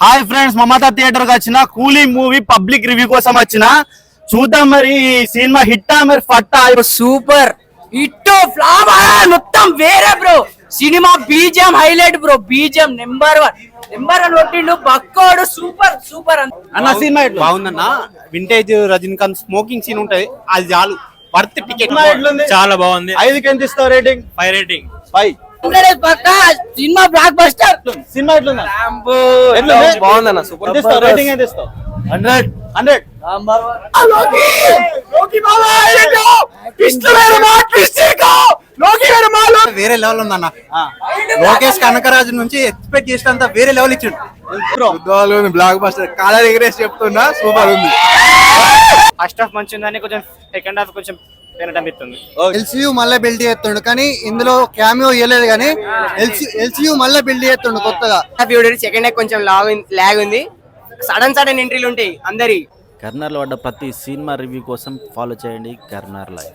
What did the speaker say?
Hi friends, Mamata theatre కి వచ్చిన కూలీ మూవీ పబ్లిక్ రివ్యూ కోసం వచ్చిన. చూద్దాం మరి సినిమా హిట్టా మరి ఫట్టా. సూపర్ హిట్ ఫ్లాప్ మొత్తం వేరే bro. Cinema BGM highlight bro. BGM number one కొట్టిండు బక్కోడు. సూపర్ సూపర్ అన్న సినిమా బాగుందన్న. వింటేజ్ రజనీకాంత్ స్మోకింగ్ సీన్ ఉంటది, అది చాలు. Worth ticket. చాలా బాగుంది. 5కి ఎంత ఇస్తావు rating? 5 rating. 5. Cinema block buster. Cinema ఎట్లుంది? బాగుందన్న. సూపర్. ఎంత ఇస్తావు రేటింగ్? ఎంత ఇస్తావు? 100. వేరే లెవెల్ ఉందన్న. లోకేష్ కనకరాజు నుంచి ఎక్స్పెక్ట్ చేసినంత వేరే లెవెల్ ఇచ్చిండు. Block buster. కాలర్ ఎగరేసి చెప్తున్నా, సూపర్ ఉంది. ఫస్ట్ హాఫ్ మంచి ఉందని, కొంచెం సెకండ్ హాఫ్ కొంచెం పెనటమిస్తుంది. ఎల్సీయూ మళ్ళీ బిల్డ్ చేస్తుండు, కానీ ఇందులో క్యామియో ఇవ్వలేదు. కానీ ఎల్సీయూ మళ్ళీ బిల్డ్ చేస్తుండు కొత్తగా. సెకండ్ కొంచెం లాగ్ ఉంది. సడన్ ఎంట్రీలు ఉంటాయి అందరి. కర్నర్లో పడ్డ ప్రతి సినిమా రివ్యూ కోసం ఫాలో చేయండి కర్నర్ లైవ్.